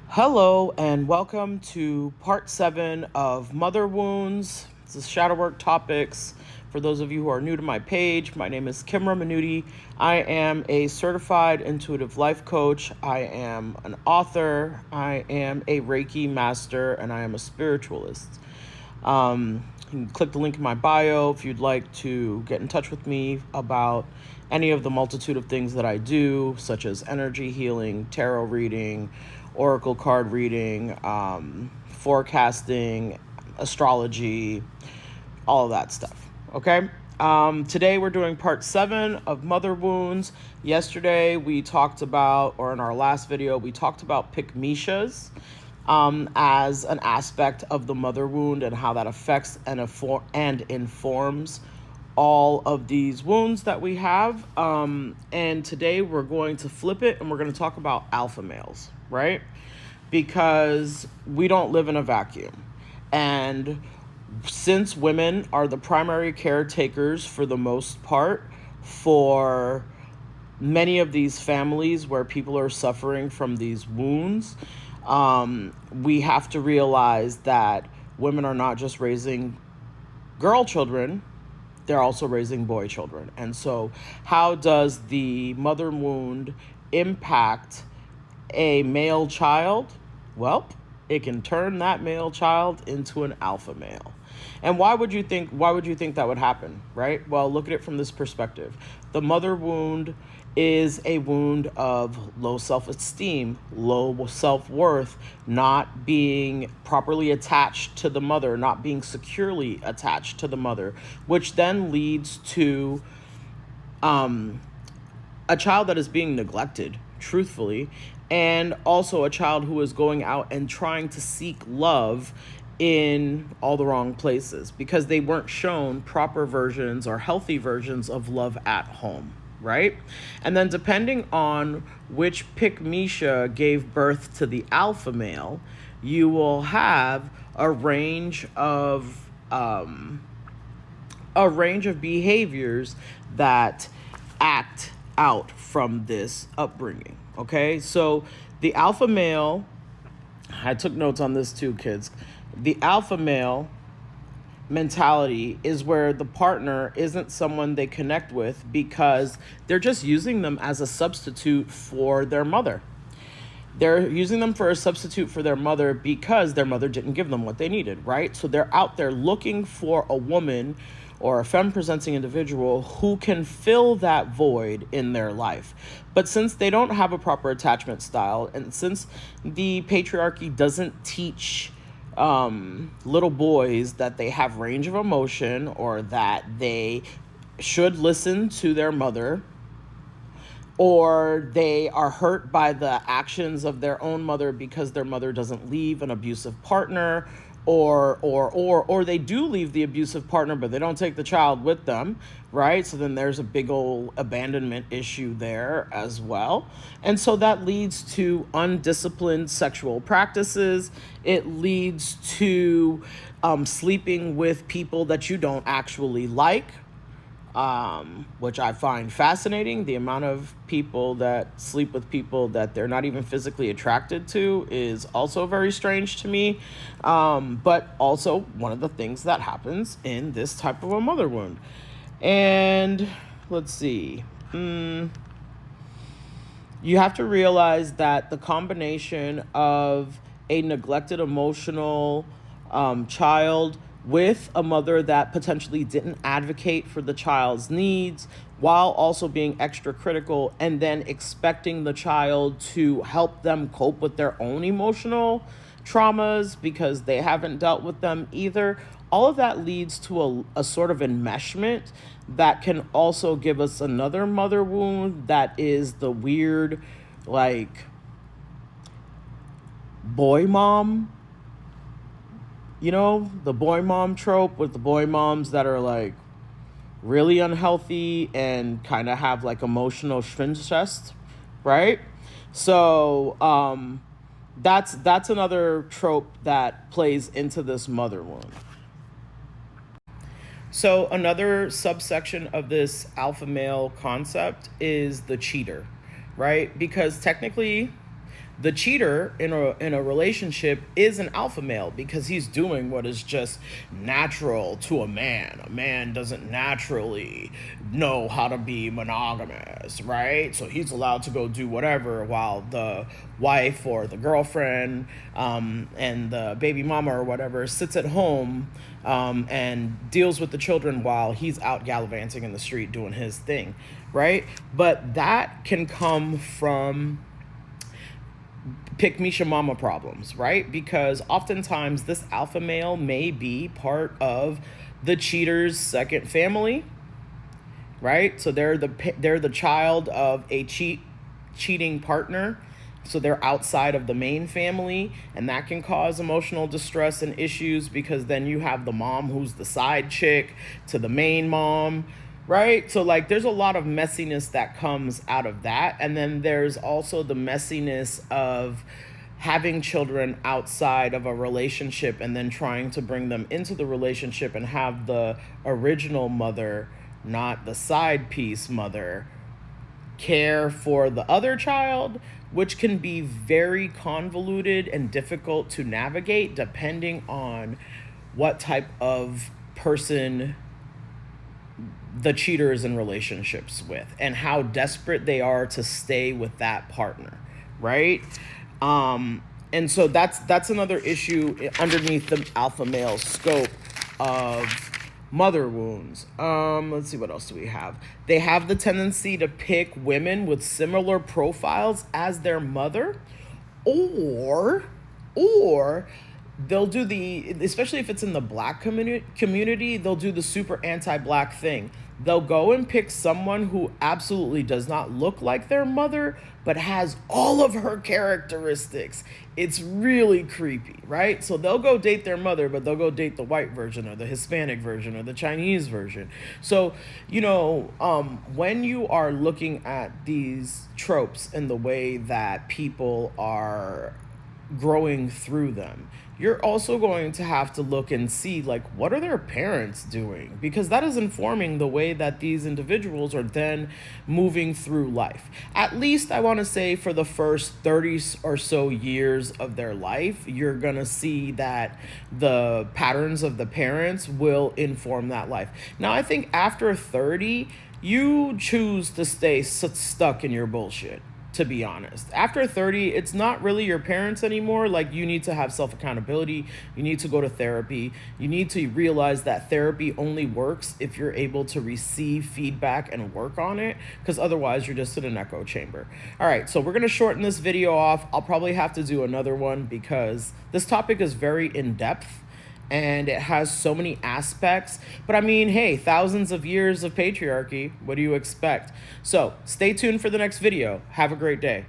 Hello and welcome to part 7 of Mother Wounds. This is Shadow Work Topics. For those of you who are new to my page, my name is Kimrah Minuty. I am a certified intuitive life coach. I am an author. I am a Reiki master, and I am a spiritualist. You can click the link in my bio if you'd like to get in touch with me about any of the multitude of things that I do, such as energy healing, tarot reading, oracle card reading, forecasting, astrology, all of that stuff. Okay? Today we're doing part 7 of Mother Wounds. Yesterday we talked about, or in our last video, we talked about PickMeshas as an aspect of the mother wound and how that affects and informs all of these wounds that we have. And today we're going to flip it and we're going to talk about alpha males, right? Because we don't live in a vacuum. And since women are the primary caretakers for the most part for many of these families where people are suffering from these wounds, we have to realize that women are not just raising girl children, they're also raising boy children. And so how does the mother wound impact a male child? Well, it can turn that male child into an alpha male. And why would you think that would happen, right? Well, look at it from this perspective. The mother wound is a wound of low self-esteem, low self-worth, not being properly attached to the mother, not being securely attached to the mother, which then leads to a child that is being neglected, truthfully, and also a child who is going out and trying to seek love in all the wrong places because they weren't shown proper versions or healthy versions of love at home, right? And then depending on which PickMesha gave birth to the alpha male, you will have a range of behaviors that act out from this upbringing. Okay, so the alpha male, I took notes on this too, kids. The alpha male mentality is where the partner isn't someone they connect with because they're just using them as a substitute for their mother. They're using them for a substitute for their mother because their mother didn't give them what they needed, right? So they're out there looking for a woman or a femme-presenting individual who can fill that void in their life. But since they don't have a proper attachment style, and since the patriarchy doesn't teach little boys that they have range of emotion or that they should listen to their mother, or they are hurt by the actions of their own mother because their mother doesn't leave an abusive partner, or they do leave the abusive partner, but they don't take the child with them, right? So then there's a big old abandonment issue there as well. And so that leads to undisciplined sexual practices. It leads to sleeping with people that you don't actually like, which I find fascinating. The amount of people that sleep with people that they're not even physically attracted to is also very strange to me. But also one of the things that happens in this type of a mother wound. And let's see. You have to realize that the combination of a neglected emotional child with a mother that potentially didn't advocate for the child's needs while also being extra critical and then expecting the child to help them cope with their own emotional traumas because they haven't dealt with them either. All of that leads to a sort of enmeshment that can also give us another mother wound that is the weird, like, boy mom. You know, the boy mom trope with the boy moms that are like really unhealthy and kind of have like emotional chest, right? So that's another trope that plays into this mother wound. So another subsection of this alpha male concept is the cheater, right? Because technically The cheater in a relationship is an alpha male because he's doing what is just natural to a man. A man doesn't naturally know how to be monogamous, right? So he's allowed to go do whatever while the wife or the girlfriend and the baby mama or whatever sits at home and deals with the children while he's out gallivanting in the street doing his thing, right? But that can come from PickMesha mama problems, right? Because oftentimes this alpha male may be part of the cheater's second family, right? So they're the child of a cheating partner. So they're outside of the main family, and that can cause emotional distress and issues because then you have the mom who's the side chick to the main mom, right? So like there's a lot of messiness that comes out of that. And then there's also the messiness of having children outside of a relationship and then trying to bring them into the relationship and have the original mother, not the side piece mother, care for the other child, which can be very convoluted and difficult to navigate depending on what type of person the cheater is in relationships with and how desperate they are to stay with that partner, right? And so that's another issue underneath the alpha male scope of mother wounds. Let's see, what else do we have? They have the tendency to pick women with similar profiles as their mother, or they'll do especially if it's in the black community, they'll do the super anti-black thing. They'll go and pick someone who absolutely does not look like their mother, but has all of her characteristics. It's really creepy, right? So they'll go date their mother, but they'll go date the white version or the Hispanic version or the Chinese version. So, when you are looking at these tropes and the way that people are growing through them, you're also going to have to look and see, like, what are their parents doing? Because that is informing the way that these individuals are then moving through life. At least I want to say for the first 30 or so years of their life, you're going to see that the patterns of the parents will inform that life. Now, I think after 30, you choose to stay stuck in your bullshit. To be honest, after 30, it's not really your parents anymore. Like, you need to have self-accountability. You need to go to therapy. You need to realize that therapy only works if you're able to receive feedback and work on it, because otherwise you're just in an echo chamber. All right, so we're going to shorten this video off. I'll probably have to do another one because this topic is very in-depth and it has so many aspects. But I mean, hey, thousands of years of patriarchy. What do you expect? So stay tuned for the next video. Have a great day.